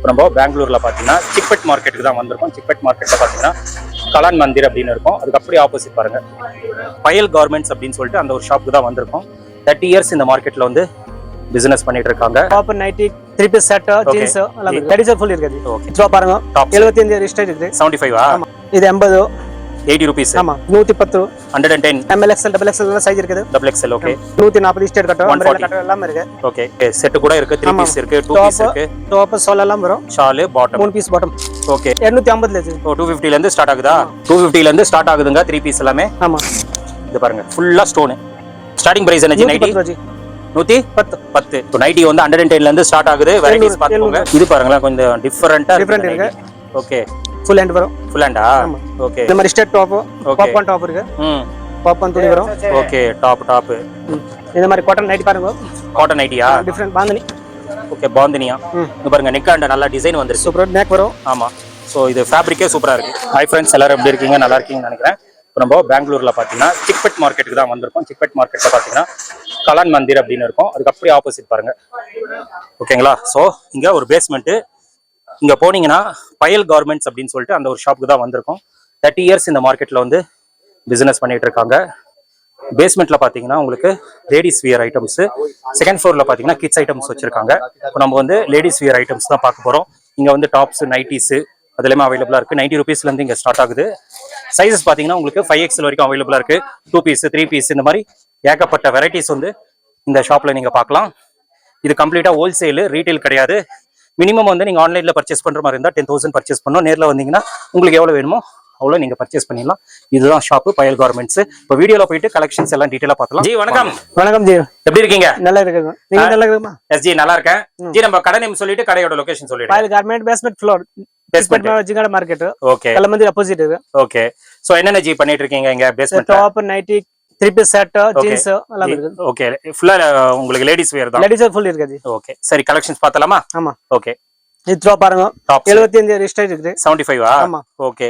இப்போ நம்ம பெங்களூர்ல பாத்தீங்கன்னா சிக்பெட் மார்க்கெட்டுக்கு தான் வந்திருக்கோம். சிக்பெட் மார்க்கெட்ல பாத்தீங்கன்னா கலான் மந்திர் அப்படின்னு இருக்கும். அதுக்கு அப்படியே ஆப்போசிட் பாருங்க பயல் கார்மெண்ட்ஸ் அப்படின்னு சொல்லிட்டு அந்த ஒரு ஷாப்புக்கு தான் வந்திருக்கோம். 30 இயர்ஸ் இந்த மார்க்கெட்ல வந்து பிசினஸ் பண்ணிட்டு இருக்காங்க. Top nighty 3 piece set jeans எல்லாம் லேடிஸ் ஃபுல் இருக்குது. ஓகே இதோ பாருங்க 75 ரிஸ்ட் இருக்குது. 75 ஆமா இது 80 80 rupees. ஆமா 110 110 ML XL double XL size இருக்குது. double XL ஓகே 140 ஸ்டேட் கட்ட அம்பரேலா கட்ட எல்லாம் இருக்கு. ஓகே செட் கூட இருக்கு. 3 பீஸ் இருக்கு, 2 பீஸ் இருக்கு. டாப் ஷால் எல்லாம் வரும். Shawl bottom 3 piece bottom. Okay 250 ல இருக்கு. 250 ல இருந்து ஸ்டார்ட் ஆகுதா? 250 ல இருந்து ஸ்டார்ட் ஆகுதுங்க 3 பீஸ் எல்லாமே. ஆமா இது பாருங்க ஃபுல்லா ஸ்டோன். ஸ்டார்டிங் பிரைஸ் என்ன ஜி? 90 110. இப்போ 90 வந்து 110 ல இருந்து ஸ்டார்ட் ஆகுது. வெரைட்டிஸ் பாத்துக்கோங்க. இது பாருங்களா கொஞ்சம் டிஃபரண்டா இருக்கு. ஓகே ஃபுல் ஹேண்ட் வரும். ஃபுல் ஹேண்டா? ஓகே இந்த மாதிரி ஸ்டேட் டாப் பாப்கார்ன் டாப் இருக்கு. பாப்கார்ன் துணி வரும். ஓகே டாப் இந்த மாதிரி காட்டன் நைட்டி பாருங்க. காட்டன் நைட்டியா? டிஃபரண்ட் பாந்தனி. ஓகே பாந்தனியா. இது பாருங்க நெக் அண்ட் நல்ல டிசைன் வந்துருச்சு. சூப்பர் நெக் வரும். ஆமா சோ இது ஃபேப்ரிக்கே சூப்பரா இருக்கு. ஹாய் ஃப்ரெண்ட்ஸ், எல்லாரும் எப்படி இருக்கீங்க? நல்லா இருக்கீங்கன்னு நினைக்கிறேன். இப்போ நம்ம பெங்களூர்ல பாத்தீங்கன்னா சிக்பெட் மார்க்கெட்டுக்கு தான் வந்திருக்கோம். சிக்பெட் மார்க்கெட்ல பாத்தீங்கன்னா கலான் மந்திர் அப்படின்னு இருக்கும். அதுக்கு அப்படியே ஆப்போசிட் பாருங்க. ஓகேங்களா? சோ இங்க ஒரு பேஸ்மெண்ட். இங்க போனீங்கன்னா பயல் கார்மெண்ட்ஸ் அப்படின்னு சொல்லிட்டு அந்த ஒரு ஷாப்புக்கு தான் வந்திருக்கோம். 30 இயர்ஸ் இந்த மார்க்கெட்ல வந்து பிசினஸ் பண்ணிட்டு இருக்காங்க. பேஸ்மெண்ட்ல பாத்தீங்கன்னா உங்களுக்கு லேடிஸ் வியர் ஐட்டம்ஸ், செகண்ட் ஃப்ளோர்ல பாத்தீங்கன்னா கிட்ஸ் ஐட்டம்ஸ் வச்சிருக்காங்க. இப்போ நம்ம வந்து லேடிஸ் வியர் ஐட்டம்ஸ் தான் பார்க்க போறோம். இங்க வந்து டாப்ஸ், நைட்டிஸ் அது எல்லாமே அவைலபிளா இருக்கு. 90 rupeesல இருந்து இங்க ஸ்டார்ட் ஆகுது. சைஸஸ் பாத்தீங்கன்னா உங்களுக்கு 5XL வரைக்கும் அவைலபிளா இருக்கு. 2 பீஸ், 3 பீஸ் இந்த மாதிரி ஏகப்பட்ட வெரைட்டிஸ் வந்து இந்த ஷாப்ல நீங்க பார்க்கலாம். இது கம்ப்ளீட்டா ஹோல்சேல், ரீட்டைல் கிடையாது. மினிமம் வந்து நீங்க ஆன்லைன்ல பர்ச்சேஸ் பண்ற மாதிரி இருந்தா 10,000 பர்ச்சேஸ் பண்ணணும். நேர்ல வந்தீங்கன்னா உங்களுக்கு எவ்வளவு வேணுமோ அவ்வளவு நீங்க பர்ச்சேஸ் பண்ணிடலாம். இதுதான் ஷாப் பயல் கார்மெண்ட்ஸ். இப்போ வீடியோல போயிட்டு கலெக்ஷன்ஸ் எல்லாம் டீடைலா பார்க்கலாம். ஜி வணக்கம். வணக்கம் ஜி, எப்படி இருக்கீங்க? நல்லா இருக்கேன். நீங்க நல்லா இருக்கீங்களா? எஸ் ஜி நல்லா இருக்கேன். ஜி நம்ம கடை நேம் சொல்லிட்டு கடையோட லொகேஷன் சொல்லிடுங்க. Payal garment basement floor basement ஜிங்கட மார்க்கெட். ஓகே கலமந்தி ஆப்போசிட் இருக்கு. ஓகே சோ என்னென்ன ஜி பண்ணிட்டு இருக்கீங்க இங்க? Basement top nighty 3 piece set jeans எல்லாம் இருக்கு. ஓகே ஃபுல்லா உங்களுக்கு லேடிஸ் வியர் தான். லேடிஸ் ஃபுல் இருக்கு. ஓகே சரி கலெக்ஷன்ஸ் பார்த்தலாமா? ஆமா ஓகே இது பாருங்க 75 ரிஸ்ட் இருக்குது. 75 ஆமா ஓகே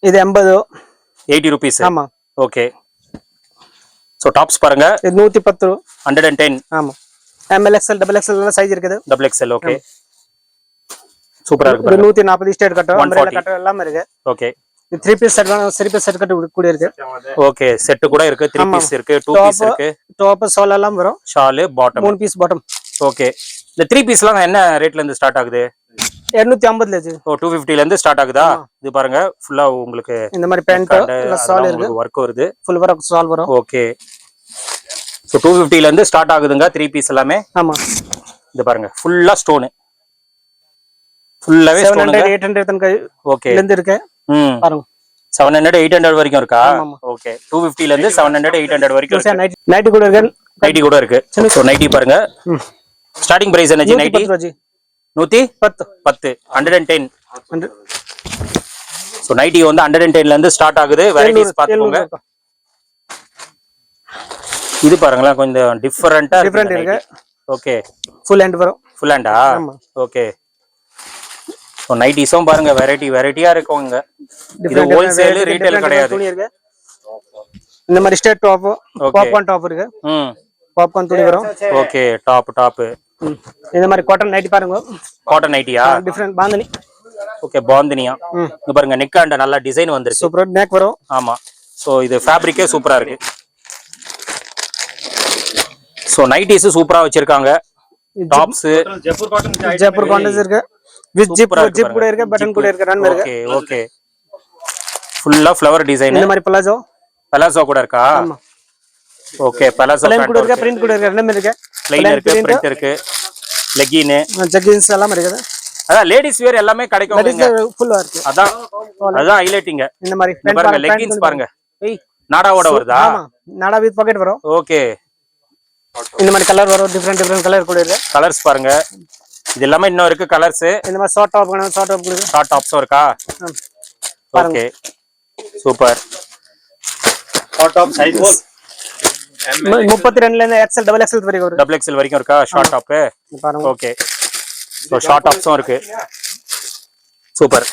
இது 80 rupees. ஆமா ஓகே சோ டாப்ஸ் பாருங்க. இது 110 110. ஆமா ML XL double XL size இருக்குது. double XL ஓகே சூப்பரா இருக்கு. 140 ஸ்டேட் கட்ட அம்பரேலா கட்ட எல்லாம் இருக்கு. ஓகே இது 3 பீஸ் செட் 3 பீஸ் செட் கட்ட கூட இருக்கு. ஓகே செட் கூட இருக்கு. 3 பீஸ் இருக்கு, 2 பீஸ் இருக்கு. டாப் ஷால் எல்லாம் வரும். Shawl bottom 3 piece bottom. Okay இந்த 3 பீஸ்லாம் என்ன ரேட்ல இருந்து ஸ்டார்ட் ஆகுது? 250 ல இருக்கு. 250 ல இருந்து ஸ்டார்ட் ஆகுதா? இது பாருங்க ஃபுல்லா உங்களுக்கு இந்த மாதிரி பேண்ட் ஷால் இருக்கு. வர்க் வருது. ஃபுல் வர்க் ஷால் வரும். ஓகே சோ 250 ல இருந்து ஸ்டார்ட் ஆகுதுங்க 3 பீஸ் எல்லாமே. ஆமா இது பாருங்க ஃபுல்லா ஸ்டோன். ஃபுல்லாவே ஸ்டோன். 700 800 தனக்கு ஓகே ல இருந்து இருக்கு. பாருங்க 700 800 வரைக்கும் இருக்கா? ஓகே 250 ல இருந்து 700 800 வரைக்கும் இருக்கு. நைட்டி கூட இருக்கு. நைட்டி கூட இருக்கு. சோ நைட்டி பாருங்க. ஸ்டார்டிங் பிரைஸ் என்ன ஜி? நைட்டி 110 110. சோ நைட்டி வந்து 110 ல இருந்து ஸ்டார்ட் ஆகுது. வெரைட்டிஸ் பாத்துக்கோங்க. இது பாருங்களா கொஞ்சம் டிஃபரண்டா இருக்கு. ஓகே ஃபுல் ஹேண்ட் வரும். ஃபுல் ஹேண்டா? ஓகே சோ நைட்டிஸும் பாருங்க வெரைட்டியா இருக்குங்க. இது ஹோல்சேல், ரீட்டைல் கிடையாது. இந்த மாதிரி ஸ்டேட் டாப் பாப்கார்ன் டாப் இருக்கு. பாப்கார்ன் துணி வரும். ஓகே டாப் இந்த மாதிரி காட்டன் நைட்டி பாருங்க. காட்டன் நைட்டியா? டிஃபரண்ட் பாந்தனி. ஓகே பாந்தனியா. இது பாருங்க நெக் அண்ட் நல்ல டிசைன் வந்துருச்சு. சூப்பர் நெக் வரும். ஆமா சோ இது ஃபேப்ரிக்கே சூப்பரா இருக்கு. சோ நைட்டிஸ் சூப்பரா வச்சிருக்காங்க. டாப்ஸ் ஜெய்ப்பூர் காட்டன்ஸ் இருக்கு. வித் ஜிப் கூட இருக்கு, பட்டன் கூட இருக்கு, ரன் இருக்கு. ஓகே ஓகே ஃபுல்லா ஃப்ளவர் டிசைன். இந்த மாதிரி பலாசோ கூட இருக்கா? ஆமா ஓகே பலாசோ பிளைன் கூட இருக்கு, பிரிண்ட் கூட இருக்கு, ரெண்டுமே இருக்கு. பிளைன் இருக்கு, பிரிண்ட் இருக்கு, லெகின், ஜெகின்ஸ் எல்லாம் இருக்குது. அதான் லேடிஸ் வேர் எல்லாமே கிடைக்கும். லேடிஸ் ஃபுல்லா இருக்கு. அதான் ஹைலைட்டிங். இந்த மாதிரி பாருங்க லெகின்ஸ் பாருங்க. நாடாவோட வருதா? ஆமா நாடா வித் பாக்கெட் வரும். ஓகே இந்த மாதிரி கலர் வரும். டிஃபரண்ட் கலர் கூட இருக்கு. கலர்ஸ் பாருங்க. இது எல்லாமே இன்னும் இருக்கு கலர்ஸ். இந்த மாதிரி ஷார்ட் டாப் வேணும், ஷார்ட் டாப் கூட இருக்கு. ஷார்ட் டாப்ஸும் இருக்கா? Okay super. Short top size 32 ல இருந்து XL double XL வரைக்கும் இருக்கு. double XL வரைக்கும் இருக்கா ஷார்ட் டாப்? பாருங்க. ஓகே சோ ஷார்ட் டாப்ஸும் இருக்கு. சூப்பர்.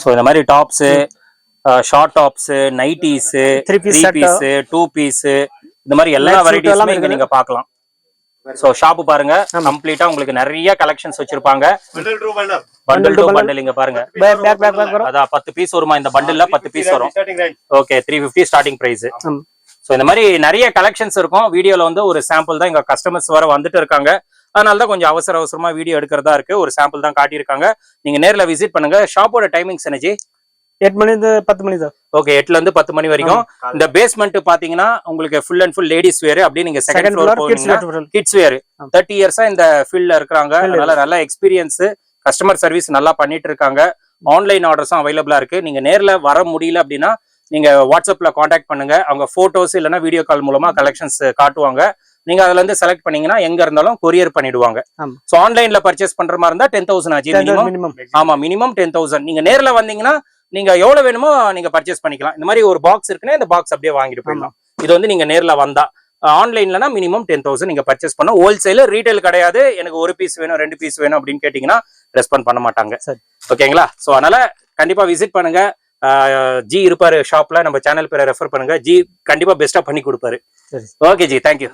சோ இந்த மாதிரி tops, short tops, nighties, 3 piece, 2 piece இந்த மாதிரி எல்லா வெரைட்டிஸுமே இங்க நீங்க பார்க்கலாம். சோ ஷாப் பாருங்க கம்ப்ளீட்டா உங்களுக்கு நிறைய கலெக்ஷன்ஸ் வச்சிருப்பாங்க. பண்டல் டு பண்டல் இங்க பாருங்க. அதான் 10 பீஸ் வருமா இந்த பண்டல்ல 10 பீஸ் வரும். Okay 350 starting price. சோ இந்த மாதிரி நிறைய கலெக்ஷன்ஸ் இருக்கும். வீடியோல வந்து ஒரு சாம்பிள் தான், இங்க கஸ்டமர்ஸ் வர வந்துட்டு இருக்காங்க. அதனால தான் கொஞ்சம் அவசரமா வீடியோ எடுக்கிறதா இருக்கு. ஒரு சாம்பிள் தான் காட்டியிருக்காங்க. நீங்க நேர்ல விசிட் பண்ணுங்க. ஷாப்போட டைமிங்ஸ் எனர்ஜி 8 மணி 10 மணி தான். ஓகே 8ல இருந்து 10 மணி வரைக்கும். இந்த பேஸ்மெண்ட் பாத்தீங்கன்னா உங்களுக்கு ஃபுல் அண்ட் ஃபுல் லேடிஸ் வேர். அப்படி நீங்க செகண்ட் ஃப்ளோர் போவீங்கன்னா கிட்ஸ் வேர். 30 இயர்ஸா இந்த ஃபீல்ட்ல இருக்காங்க. அதனால நல்ல எக்ஸ்பீரியன்ஸ், கஸ்டமர் சர்வீஸ் நல்லா பண்ணிட்டு இருக்காங்க. ஆன்லைன் ஆர்டர்ஸும் அவைலபிளா இருக்கு. நீங்க நேர்ல வர முடியல அப்படின்னா நீங்க வாட்ஸ்அப்ல காண்டாக்ட் பண்ணுங்க. அவங்க போட்டோஸ் இல்லைன்னா வீடியோ கால் மூலமா கலெக்ஷன்ஸ் காட்டுவாங்க. நீங்க அதுல இருந்து செலக்ட் பண்ணீங்கன்னா எங்க இருந்தாலும் கொரியர் பண்ணிடுவாங்க. சோ ஆன்லைன்ல பர்ச்சேஸ் பண்ற மாதிரி இருந்தா 10,000 ஆச்சு மினிமம். ஆமா மினிமம் 10,000. நீங்க நேர்ல வந்தீங்கன்னா நீங்க எவ்வளவு வேணுமோ நீங்க பர்ச்சேஸ் பண்ணிக்கலாம். இந்த மாதிரி ஒரு பாக்ஸ் இருக்குன்னா இந்த பாக்ஸ் அப்படியே வாங்கிட்டு போயிடலாம். இது வந்து நீங்க நேர்ல வந்தா. ஆன்லைன்லனா மினிமம் 10,000 நீங்க பர்ச்சேஸ் பண்ண. ஹோல்சேல் ரீட்டைல் கிடையாது. எனக்கு ஒரு பீஸ் வேணும் 2 பீஸ் வேணும் அப்படின்னு கேட்டீங்கன்னா ரெஸ்பாண்ட் பண்ண மாட்டாங்க. ஓகேங்களா? சோ அதனால கண்டிப்பா விசிட் பண்ணுங்க. ஜி இருப்பாரு ஷாப்ல. நம்ம சேனல் பேரை ரெஃபர் பண்ணுங்க. ஜி கண்டிப்பா பெஸ்டா பண்ணி கொடுப்பாரு. Okay G, thank you.